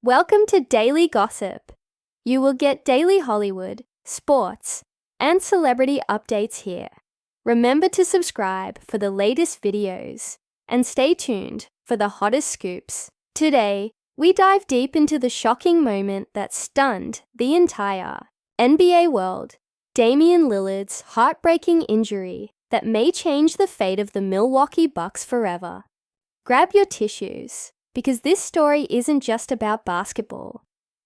Welcome to Daily Gossip. You will get daily Hollywood, sports, and celebrity updates here. Remember to subscribe for the latest videos and stay tuned for the hottest scoops. Today, we dive deep into the shocking moment that stunned the entire NBA world, Damian Lillard's heartbreaking injury that may change the fate of the Milwaukee Bucks forever. Grab your tissues, because this story isn't just about basketball.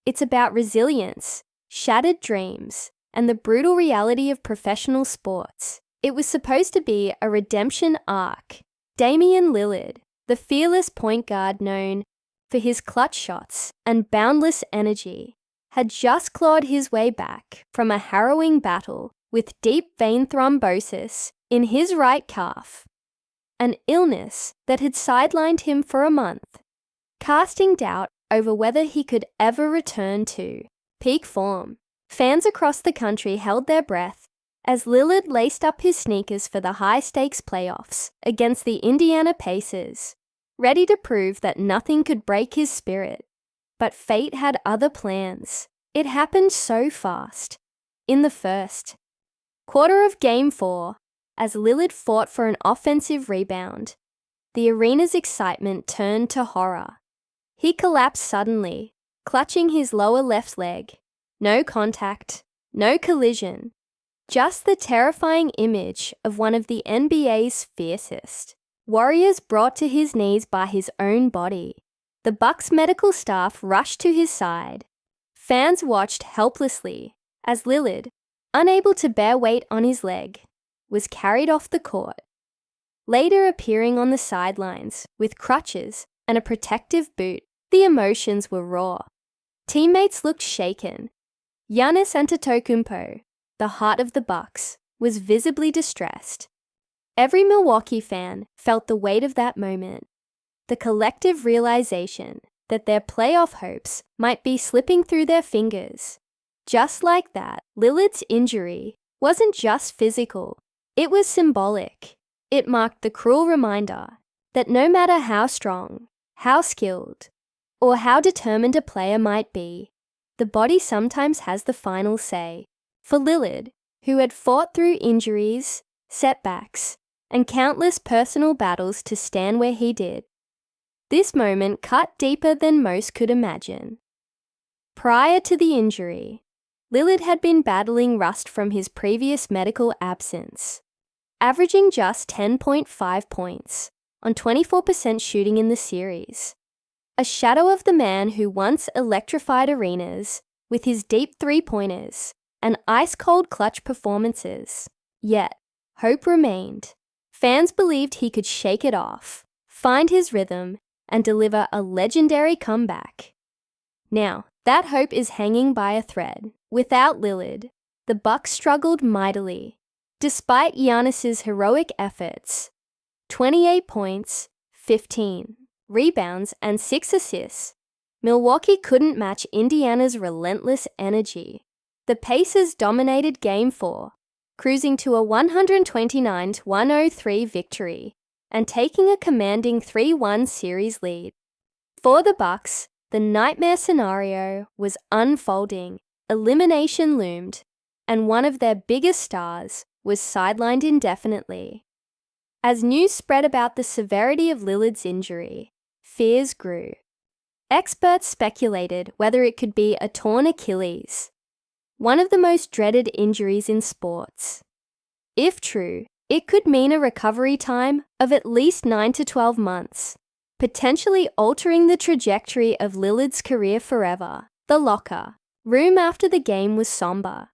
It's about resilience, shattered dreams, and the brutal reality of professional sports. It was supposed to be a redemption arc. Damian Lillard, the fearless point guard known for his clutch shots and boundless energy, had just clawed his way back from a harrowing battle with deep vein thrombosis in his right calf, an illness that had sidelined him for a month, casting doubt over whether he could ever return to peak form. Fans across the country held their breath as Lillard laced up his sneakers for the high-stakes playoffs against the Indiana Pacers, ready to prove that nothing could break his spirit. But fate had other plans. It happened so fast. In the first quarter of Game 4, as Lillard fought for an offensive rebound, the arena's excitement turned to horror. He collapsed suddenly, clutching his lower left leg. No contact, no collision, just the terrifying image of one of the NBA's fiercest warriors brought to his knees by his own body. The Bucks medical staff rushed to his side. Fans watched helplessly as Lillard, unable to bear weight on his leg, was carried off the court, later appearing on the sidelines with crutches and a protective boot. The emotions were raw. Teammates looked shaken. Giannis Antetokounmpo, the heart of the Bucks, was visibly distressed. Every Milwaukee fan felt the weight of that moment, the collective realization that their playoff hopes might be slipping through their fingers. Just like that, Lillard's injury wasn't just physical, it was symbolic. It marked the cruel reminder that no matter how strong, how skilled, or how determined a player might be, the body sometimes has the final say. For Lillard, who had fought through injuries, setbacks, and countless personal battles to stand where he did, this moment cut deeper than most could imagine. Prior to the injury, Lillard had been battling rust from his previous medical absence, averaging just 10.5 points on 24% shooting in the series. A shadow of the man who once electrified arenas with his deep three-pointers and ice-cold clutch performances. Yet, hope remained. Fans believed he could shake it off, find his rhythm, and deliver a legendary comeback. Now, that hope is hanging by a thread. Without Lillard, the Bucks struggled mightily. Despite Giannis's heroic efforts, 28 points, 15 rebounds, and 6 assists, Milwaukee couldn't match Indiana's relentless energy. The Pacers dominated Game 4, cruising to a 129-103 victory and taking a commanding 3-1 series lead. For the Bucks, the nightmare scenario was unfolding. Elimination loomed, and one of their biggest stars was sidelined indefinitely. As news spread about the severity of Lillard's injury, fears grew. Experts speculated whether it could be a torn Achilles, one of the most dreaded injuries in sports. If true, it could mean a recovery time of at least 9 to 12 months, potentially altering the trajectory of Lillard's career forever. The locker room after the game was somber.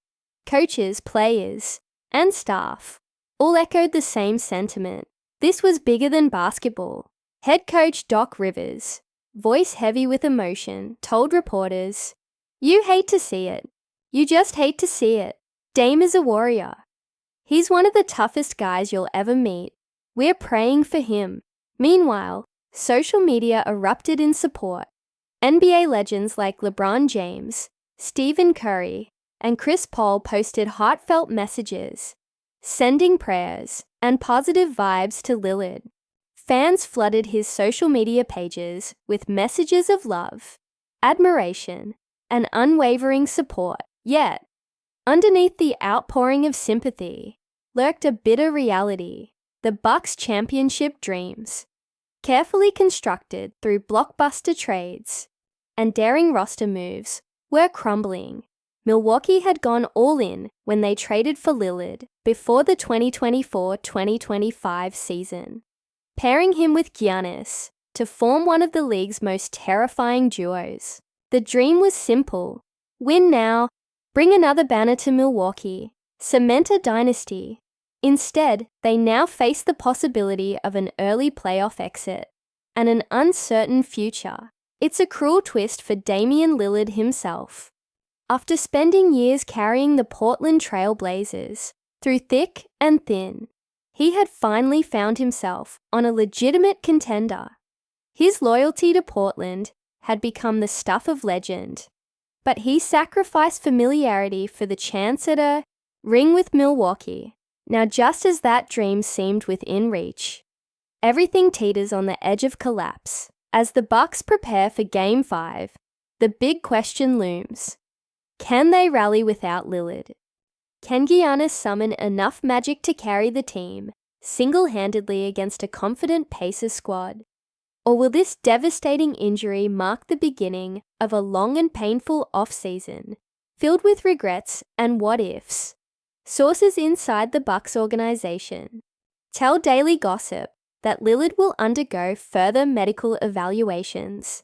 Coaches, players, and staff all echoed the same sentiment. This was bigger than basketball. Head coach Doc Rivers, voice heavy with emotion, told reporters, "You hate to see it. You just hate to see it. Dame is a warrior. He's one of the toughest guys you'll ever meet. We're praying for him." Meanwhile, social media erupted in support. NBA legends like LeBron James, Stephen Curry, and Chris Paul posted heartfelt messages, sending prayers and positive vibes to Lillard. Fans flooded his social media pages with messages of love, admiration, and unwavering support. Yet, underneath the outpouring of sympathy lurked a bitter reality: the Bucks' championship dreams. Carefully constructed through blockbuster trades and daring roster moves, were crumbling. Milwaukee had gone all in when they traded for Lillard before the 2024-2025 season, pairing him with Giannis to form one of the league's most terrifying duos. The dream was simple: win now, bring another banner to Milwaukee, cement a dynasty. Instead, they now face the possibility of an early playoff exit and an uncertain future. It's a cruel twist for Damian Lillard himself. After spending years carrying the Portland Trail Blazers through thick and thin, he had finally found himself on a legitimate contender. His loyalty to Portland had become the stuff of legend, but he sacrificed familiarity for the chance at a ring with Milwaukee. Now, just as that dream seemed within reach, everything teeters on the edge of collapse. As the Bucks prepare for Game 5, the big question looms: can they rally without Lillard? Can Giannis summon enough magic to carry the team single-handedly against a confident Pacers squad? Or will this devastating injury mark the beginning of a long and painful offseason filled with regrets and what-ifs? Sources inside the Bucks organization tell Daily Gossip that Lillard will undergo further medical evaluations,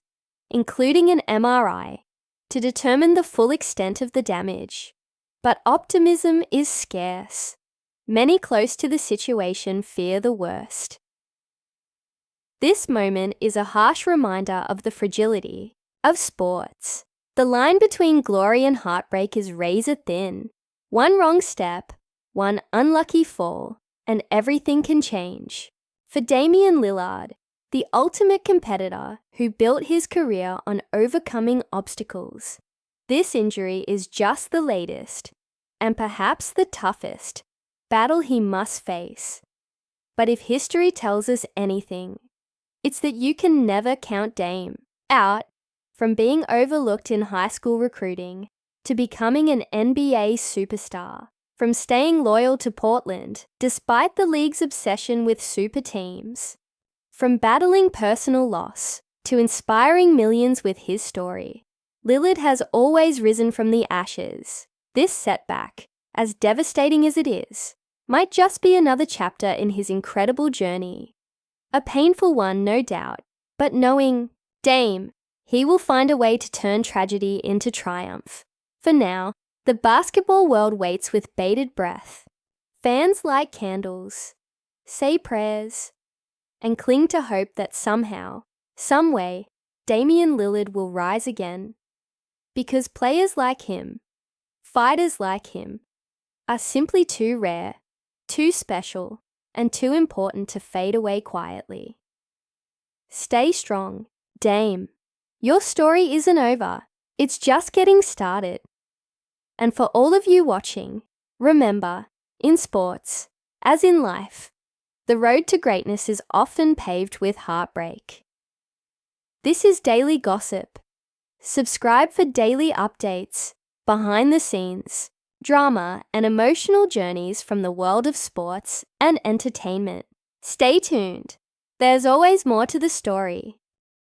including an MRI, to determine the full extent of the damage. But optimism is scarce. Many close to the situation fear the worst. This moment is a harsh reminder of the fragility of sports. The line between glory and heartbreak is razor thin. One wrong step, one unlucky fall, and everything can change. For Damian Lillard, the ultimate competitor who built his career on overcoming obstacles, this injury is just the latest, and perhaps the toughest, battle he must face. But if history tells us anything, it's that you can never count Dame out. From being overlooked in high school recruiting to becoming an NBA superstar, from staying loyal to Portland despite the league's obsession with super teams, from battling personal loss to inspiring millions with his story, Lillard has always risen from the ashes. This setback, as devastating as it is, might just be another chapter in his incredible journey. A painful one, no doubt, but knowing Dame, he will find a way to turn tragedy into triumph. For now, the basketball world waits with bated breath. Fans light candles, say prayers, and cling to hope that somehow, someway, Damian Lillard will rise again. Because players like him, fighters like him, are simply too rare, too special, and too important to fade away quietly. Stay strong, Dame. Your story isn't over. It's just getting started. And for all of you watching, remember, in sports, as in life, the road to greatness is often paved with heartbreak. This is Daily Gossip. Subscribe for daily updates, behind the scenes, drama, and emotional journeys from the world of sports and entertainment. Stay tuned. There's always more to the story.